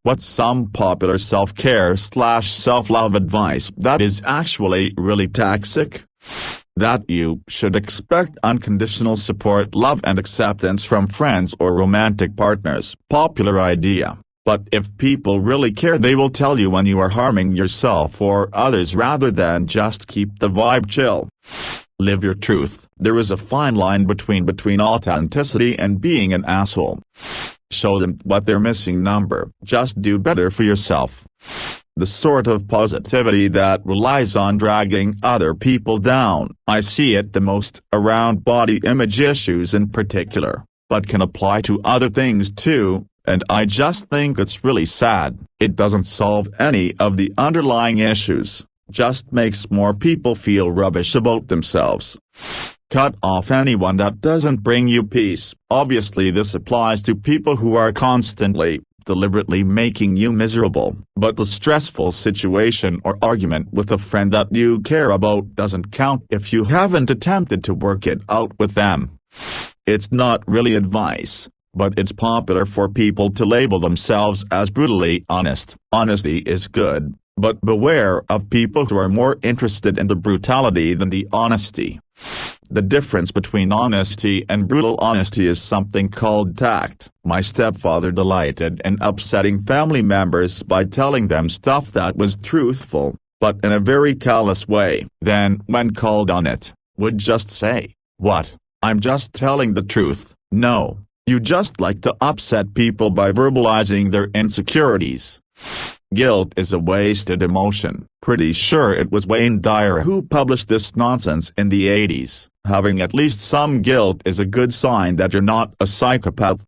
What's some popular self-care/self-love advice that is actually really toxic? That you should expect unconditional support, love and acceptance from friends or romantic partners. Popular idea. But if people really care, they will tell you when you are harming yourself or others rather than just keep the vibe chill. Live your truth. There is a fine line between authenticity and being an asshole. Show them what they're missing. Just do better for yourself. The sort of positivity that relies on dragging other people down. I see it the most around body image issues in particular, but can apply to other things too, and I just think it's really sad. It doesn't solve any of the underlying issues, just makes more people feel rubbish about themselves. Cut off anyone that doesn't bring you peace. Obviously this applies to people who are constantly, deliberately making you miserable, but the stressful situation or argument with a friend that you care about doesn't count if you haven't attempted to work it out with them. It's not really advice, but it's popular for people to label themselves as brutally honest. Honesty is good, but beware of people who are more interested in the brutality than the honesty. The difference between honesty and brutal honesty is something called tact. My stepfather delighted in upsetting family members by telling them stuff that was truthful, but in a very callous way. Then, when called on it, would just say, "What? I'm just telling the truth." No, you just like to upset people by verbalizing their insecurities. Guilt is a wasted emotion. Pretty sure it was Wayne Dyer who published this nonsense in the 80s. Having at least some guilt is a good sign that you're not a psychopath.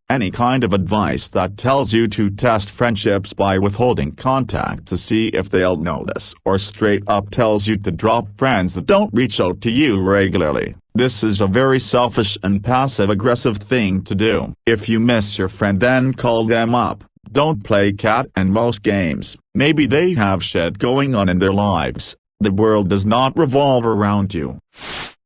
Any kind of advice that tells you to test friendships by withholding contact to see if they'll notice, or straight up tells you to drop friends that don't reach out to you regularly. This is a very selfish and passive-aggressive thing to do. If you miss your friend, then call them up. Don't play cat and mouse games. Maybe they have shit going on in their lives. The world does not revolve around you.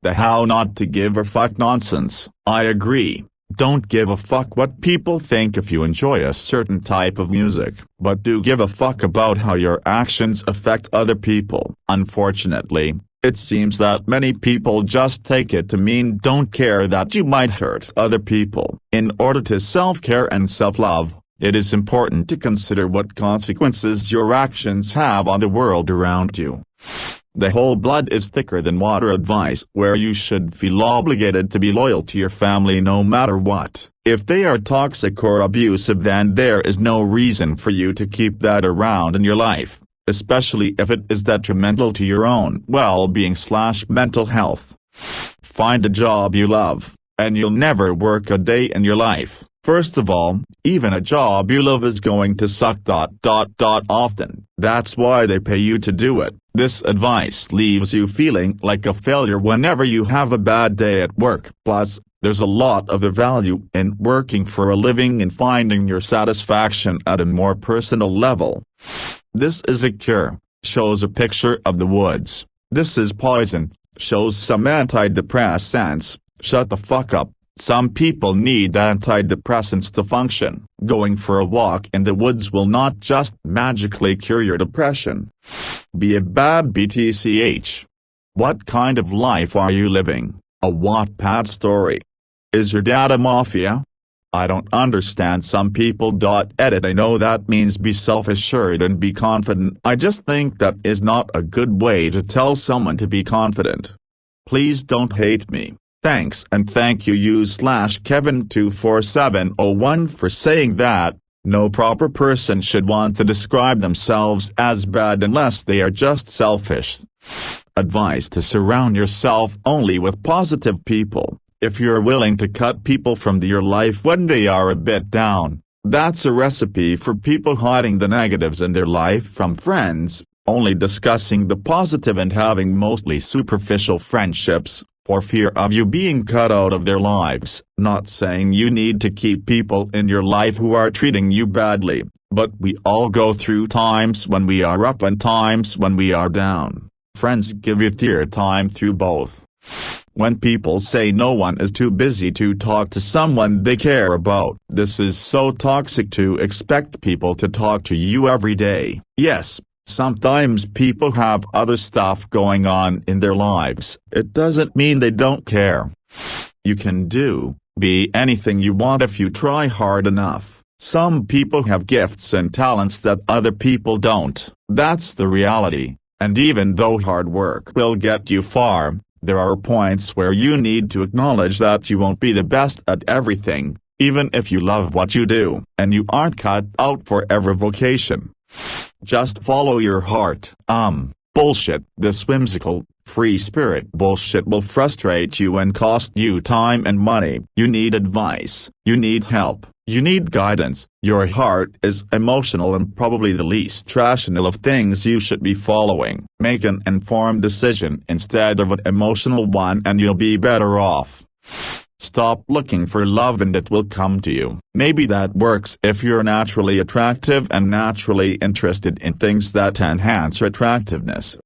The how not to give a fuck nonsense. I agree. Don't give a fuck what people think if you enjoy a certain type of music, but do give a fuck about how your actions affect other people. Unfortunately, it seems that many people just take it to mean don't care that you might hurt other people. In order to self-care and self-love, it is important to consider what consequences your actions have on the world around you. The whole blood is thicker than water advice, where you should feel obligated to be loyal to your family no matter what. If they are toxic or abusive, then there is no reason for you to keep that around in your life, especially if it is detrimental to your own well-being/mental health. Find a job you love, and you'll never work a day in your life. First of all, even a job you love is going to suck often. That's why they pay you to do it. This advice leaves you feeling like a failure whenever you have a bad day at work. Plus, there's a lot of value in working for a living and finding your satisfaction at a more personal level. This is a cure. Shows a picture of the woods. This is poison. Shows some antidepressants. Shut the fuck up. Some people need antidepressants to function. Going for a walk in the woods will not just magically cure your depression. Be a bad BTCH. What kind of life are you living? A Wattpad story? Is your dad a mafia? I don't understand some people. Edit. I know that means be self-assured and be confident. I just think that is not a good way to tell someone to be confident. Please don't hate me. Thanks, and thank you you/Kevin24701 for saying that. No proper person should want to describe themselves as bad unless they are just selfish. Advice to surround yourself only with positive people. If you're willing to cut people from your life when they are a bit down, that's a recipe for people hiding the negatives in their life from friends, only discussing the positive and having mostly superficial friendships, for fear of you being cut out of their lives. Not saying you need to keep people in your life who are treating you badly, but we all go through times when we are up and times when we are down. Friends give you theater time through both. When people say no one is too busy to talk to someone they care about, this is so toxic to expect people to talk to you every day. Yes, sometimes people have other stuff going on in their lives. It doesn't mean they don't care. You can be anything you want if you try hard enough. Some people have gifts and talents that other people don't. That's the reality. And even though hard work will get you far, there are points where you need to acknowledge that you won't be the best at everything, even if you love what you do, and you aren't cut out for every vocation. Just follow your heart. Bullshit. This whimsical, free spirit bullshit will frustrate you and cost you time and money. You need advice. You need help. You need guidance. Your heart is emotional and probably the least rational of things you should be following. Make an informed decision instead of an emotional one and you'll be better off. Stop looking for love and it will come to you. Maybe that works if you're naturally attractive and naturally interested in things that enhance your attractiveness.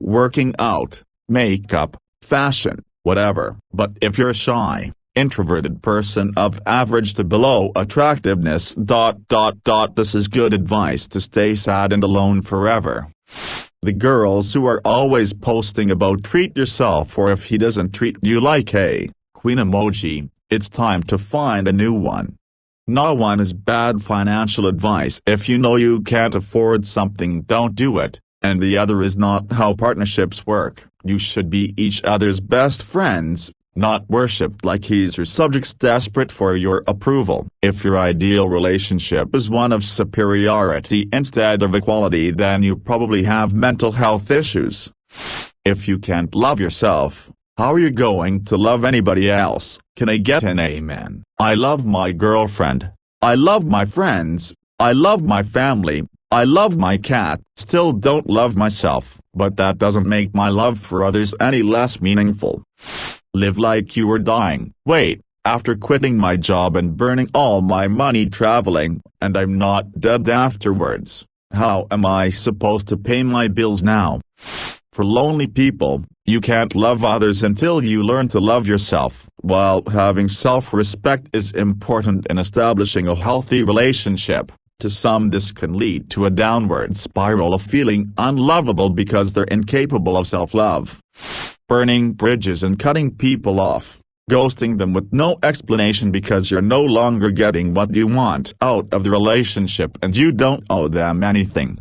Working out, makeup, fashion, whatever. But if you're a shy, introverted person of average to below attractiveness. This is good advice to stay sad and alone forever. The girls who are always posting about treat yourself or if he doesn't treat you like a queen emoji, it's time to find a new one. No one is bad financial advice. If you know you can't afford something, don't do it, and the other is not how partnerships work. You should be each other's best friends, not worshipped like he's your subjects desperate for your approval. If your ideal relationship is one of superiority instead of equality, then you probably have mental health issues. If you can't love yourself, how are you going to love anybody else? Can I get an amen? I love my girlfriend. I love my friends. I love my family. I love my cat. Still don't love myself, but that doesn't make my love for others any less meaningful. Live like you were dying. Wait, after quitting my job and burning all my money traveling, and I'm not dead afterwards, how am I supposed to pay my bills now? For lonely people, you can't love others until you learn to love yourself. While having self-respect is important in establishing a healthy relationship, to some this can lead to a downward spiral of feeling unlovable because they're incapable of self-love. Burning bridges and cutting people off, ghosting them with no explanation because you're no longer getting what you want out of the relationship and you don't owe them anything.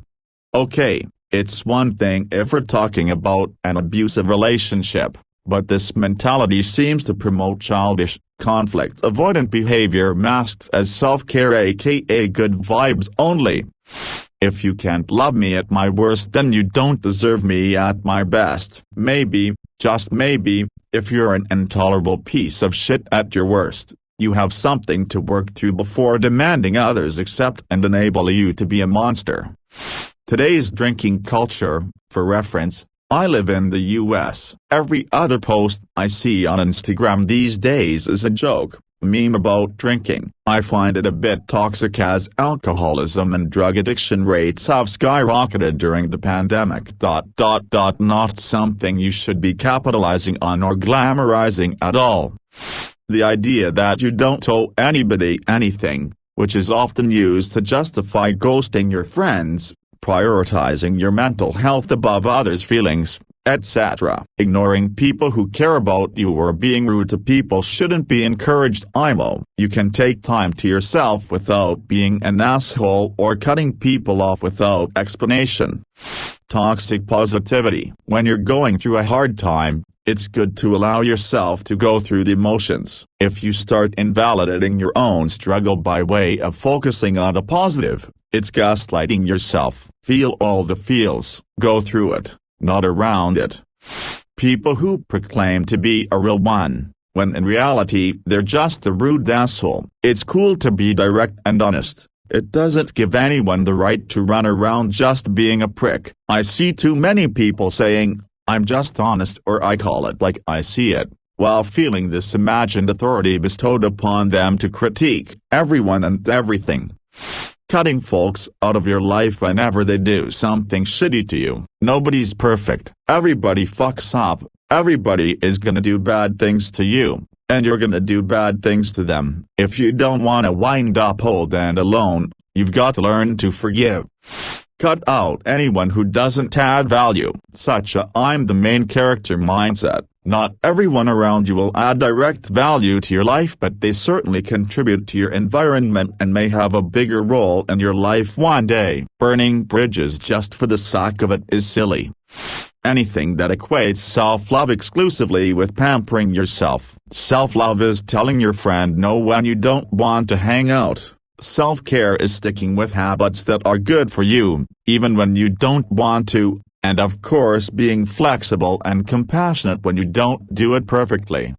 Okay, it's one thing if we're talking about an abusive relationship, but this mentality seems to promote childish, conflict-avoidant behavior masked as self-care, aka good vibes only. If you can't love me at my worst, then you don't deserve me at my best. Maybe, just maybe, if you're an intolerable piece of shit at your worst, you have something to work through before demanding others accept and enable you to be a monster. Today's drinking culture, for reference, I live in the US. Every other post I see on Instagram these days is a joke, meme about drinking. I find it a bit toxic as alcoholism and drug addiction rates have skyrocketed during the pandemic. Not something you should be capitalizing on or glamorizing at all. The idea that you don't owe anybody anything, which is often used to justify ghosting your friends, prioritizing your mental health above others' feelings, etc. Ignoring people who care about you or being rude to people shouldn't be encouraged. You can take time to yourself without being an asshole or cutting people off without explanation. Toxic positivity. When you're going through a hard time, it's good to allow yourself to go through the emotions. If you start invalidating your own struggle by way of focusing on the positive, it's gaslighting yourself. Feel all the feels, go through it, not around it. People who proclaim to be a real one, when in reality they're just a rude asshole. It's cool to be direct and honest. It doesn't give anyone the right to run around just being a prick. I see too many people saying, I'm just honest, or I call it like I see it, while feeling this imagined authority bestowed upon them to critique everyone and everything. cutting folks out of your life whenever they do something shitty to you. Nobody's perfect. Everybody fucks up. Everybody is gonna do bad things to you, and you're gonna do bad things to them. If you don't wanna wind up old and alone, you've got to learn to forgive. Cut out anyone who doesn't add value. Such a "I'm the main character" mindset. Not everyone around you will add direct value to your life, but they certainly contribute to your environment and may have a bigger role in your life one day. Burning bridges just for the sake of it is silly. Anything that equates self-love exclusively with pampering yourself. Self-love is telling your friend no when you don't want to hang out. Self-care is sticking with habits that are good for you, even when you don't want to, and of course being flexible and compassionate when you don't do it perfectly.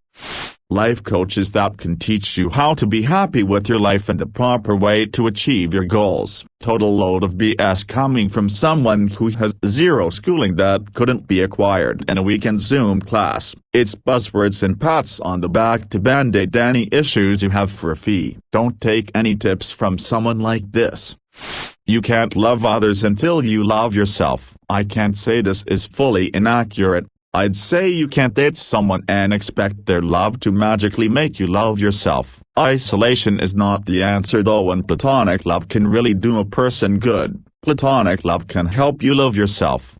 Life coaches that can teach you how to be happy with your life and the proper way to achieve your goals. Total load of BS coming from someone who has zero schooling that couldn't be acquired in a weekend Zoom class. It's buzzwords and pats on the back to band-aid any issues you have for a fee. Don't take any tips from someone like this. You can't love others until you love yourself. I can't say this is fully inaccurate. I'd say you can't date someone and expect their love to magically make you love yourself. Isolation is not the answer though, and platonic love can really do a person good. Platonic love can help you love yourself.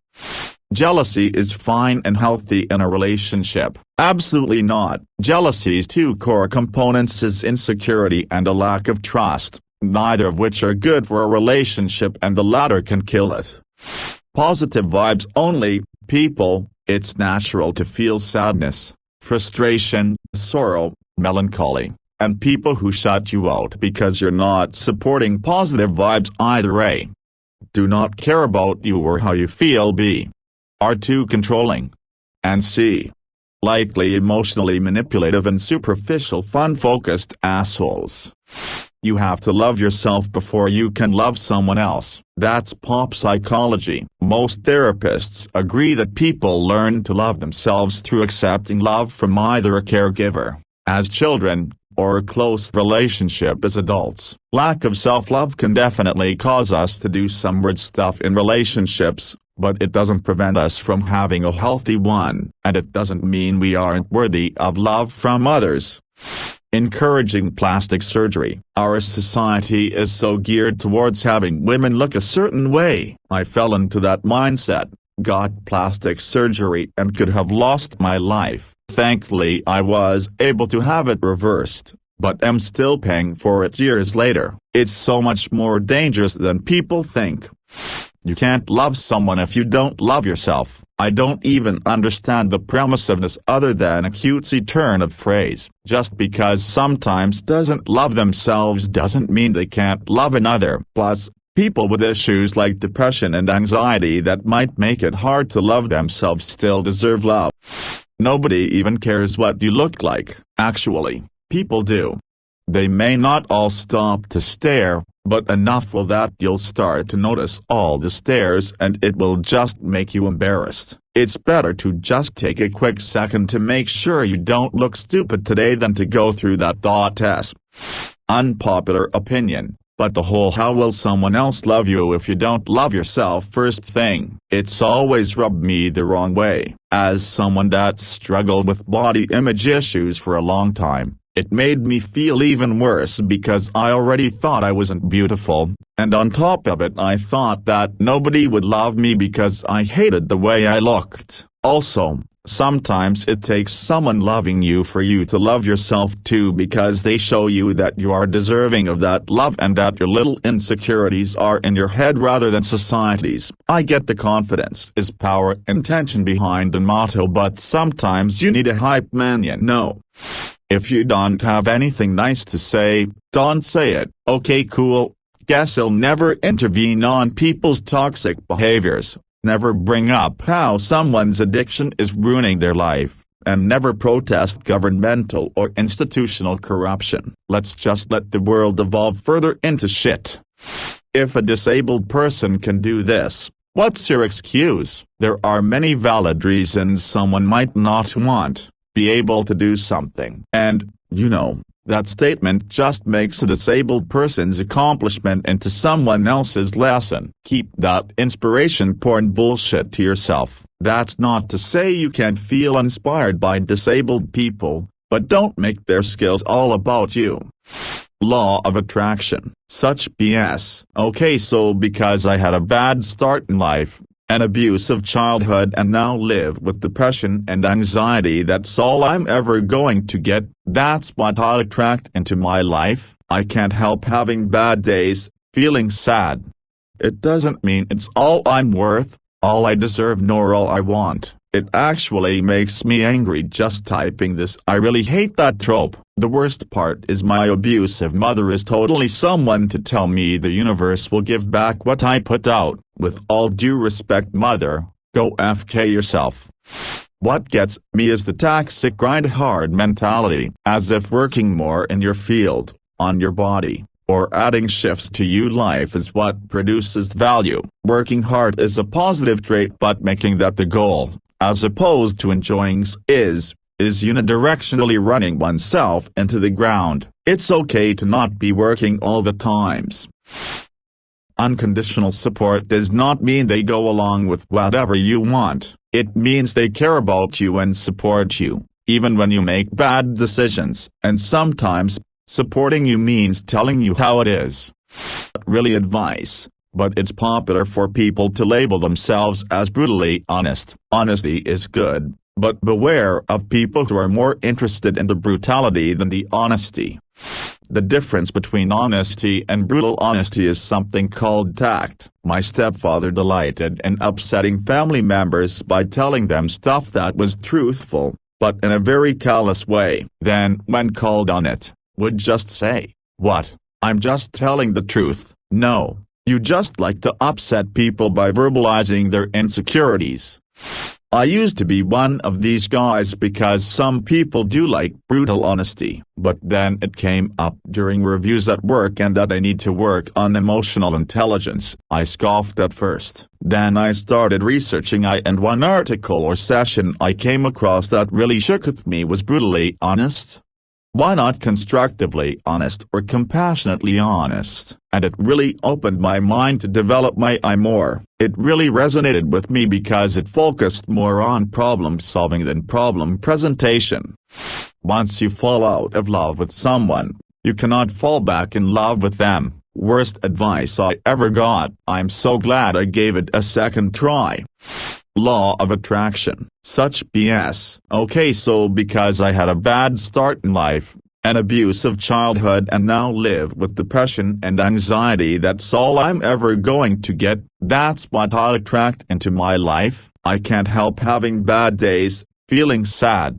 Jealousy is fine and healthy in a relationship. Absolutely not. Jealousy's two core components is insecurity and a lack of trust, neither of which are good for a relationship, and the latter can kill it. Positive vibes only. People, it's natural to feel sadness, frustration, sorrow, melancholy, and people who shut you out because you're not supporting positive vibes either A, do not care about you or how you feel, B, are too controlling, and C, likely emotionally manipulative and superficial fun-focused assholes. You have to love yourself before you can love someone else. That's pop psychology. Most therapists agree that people learn to love themselves through accepting love from either a caregiver, as children, or a close relationship as adults. Lack of self-love can definitely cause us to do some weird stuff in relationships, but it doesn't prevent us from having a healthy one, and it doesn't mean we aren't worthy of love from others. Encouraging plastic surgery. Our society is so geared towards having women look a certain way. I fell into that mindset, got plastic surgery and could have lost my life. Thankfully I was able to have it reversed, but am still paying for it years later. It's so much more dangerous than people think. You can't love someone if you don't love yourself. I don't even understand the premise of this other than a cutesy turn of phrase. Just because sometimes doesn't love themselves doesn't mean they can't love another. Plus, people with issues like depression and anxiety that might make it hard to love themselves still deserve love. Nobody even cares what you look like. Actually, people do. They may not all stop to stare, but enough will that you'll start to notice all the stares and it will just make you embarrassed. It's better to just take a quick second to make sure you don't look stupid today than to go through that test. Unpopular opinion, but the whole "how will someone else love you if you don't love yourself" first thing, it's always rubbed me the wrong way. As someone that's struggled with body image issues for a long time, it made me feel even worse because I already thought I wasn't beautiful, and on top of it I thought that nobody would love me because I hated the way I looked. Also, sometimes it takes someone loving you for you to love yourself too, because they show you that you are deserving of that love and that your little insecurities are in your head rather than society's. I get the confidence is power intention behind the motto, but sometimes you need a hype man, you know. If you don't have anything nice to say, don't say it. Okay, cool. Guess I'll never intervene on people's toxic behaviors, never bring up how someone's addiction is ruining their life, and never protest governmental or institutional corruption. Let's just let the world evolve further into shit. If a disabled person can do this, what's your excuse? There are many valid reasons someone might not want be able to do something. And, you know, That statement just makes a disabled person's accomplishment into someone else's lesson. Keep that inspiration porn bullshit to yourself. That's not to say you can't feel inspired by disabled people, but don't make their skills all about you. Law of attraction. Such BS. Okay, so because I had a bad start in life, an abusive childhood, and now live with depression and anxiety, that's all I'm ever going to get, that's what I'll attract into my life. I can't help having bad days, feeling sad. It doesn't mean it's all I'm worth, all I deserve, nor all I want. It actually makes me angry just typing this. I really hate that trope. The worst part is my abusive mother is totally someone to tell me the universe will give back what I put out. With all due respect, mother, go FK yourself. What gets me is the toxic grind hard mentality, as if working more in your field, on your body, or adding shifts to your life is what produces value. Working hard is a positive trait, but making that the goal, as opposed to enjoying is unidirectionally running oneself into the ground. It's okay to not be working all the times. Unconditional support does not mean they go along with whatever you want. It means they care about you and support you, even when you make bad decisions. And sometimes, supporting you means telling you how it is. Not really advice, but it's popular for people to label themselves as brutally honest. Honesty is good, but beware of people who are more interested in the brutality than the honesty. The difference between honesty and brutal honesty is something called tact. My stepfather delighted in upsetting family members by telling them stuff that was truthful, but in a very callous way. Then, when called on it, would just say, "What? I'm just telling the truth." No, you just like to upset people by verbalizing their insecurities. I used to be one of these guys because some people do like brutal honesty, but then it came up during reviews at work and that I need to work on emotional intelligence. I scoffed at first. Then I started researching and one article or session I came across that really shook with me was brutally honest. Why not constructively honest or compassionately honest? And it really opened my mind to develop my eye more. It really resonated with me because it focused more on problem solving than problem presentation. Once you fall out of love with someone, you cannot fall back in love with them. Worst advice I ever got. I'm so glad I gave it a second try. Law of attraction. Such BS. Okay, so because I had a bad start in life, an abusive childhood, and now live with depression and anxiety, that's all I'm ever going to get, that's what I'll attract into my life. I can't help having bad days, feeling sad.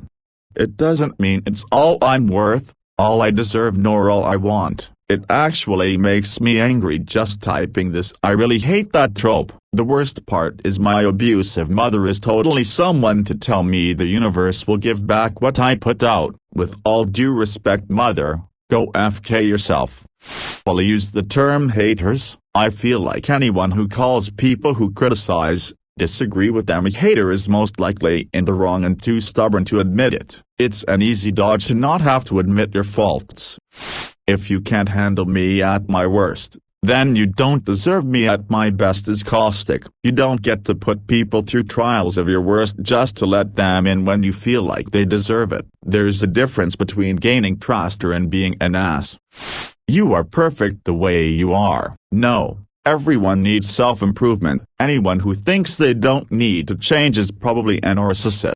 It doesn't mean it's all I'm worth, all I deserve, nor all I want. It actually makes me angry just typing this. I really hate that trope. The worst part is my abusive mother is totally someone to tell me the universe will give back what I put out. With all due respect, mother, go FK yourself. While I use the term haters, I feel like anyone who calls people who criticize, disagree with them a hater is most likely in the wrong and too stubborn to admit it. It's an easy dodge to not have to admit your faults. If you can't handle me at my worst, then you don't deserve me at my best is caustic. You don't get to put people through trials of your worst just to let them in when you feel like they deserve it. There's a difference between gaining trust and being an ass. You are perfect the way you are. No, everyone needs self-improvement. Anyone who thinks they don't need to change is probably a narcissist.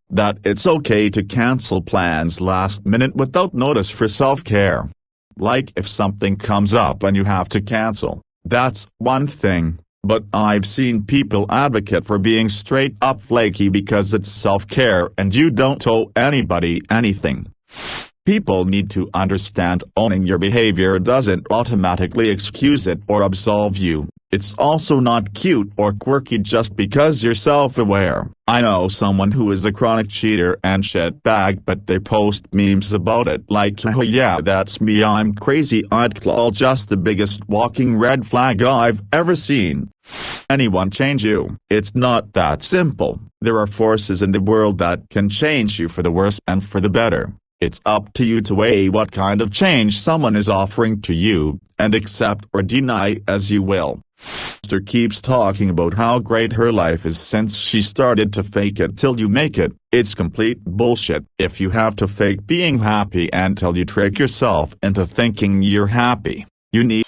That it's okay to cancel plans last minute without notice for self-care. Like if something comes up and you have to cancel, that's one thing, but I've seen people advocate for being straight up flaky because it's self-care and you don't owe anybody anything. People need to understand owning your behavior doesn't automatically excuse it or absolve you. It's also not cute or quirky just because you're self-aware. I know someone who is a chronic cheater and shitbag, but they post memes about it like, oh yeah, that's me, I'm crazy, I'd call just the biggest walking red flag I've ever seen. Anyone change you? It's not that simple. There are forces in the world that can change you for the worse and for the better. It's up to you to weigh what kind of change someone is offering to you, and accept or deny as you will. Sister keeps talking about how great her life is since she started to fake it till you make it. It's complete bullshit. If you have to fake being happy until you trick yourself into thinking you're happy, you need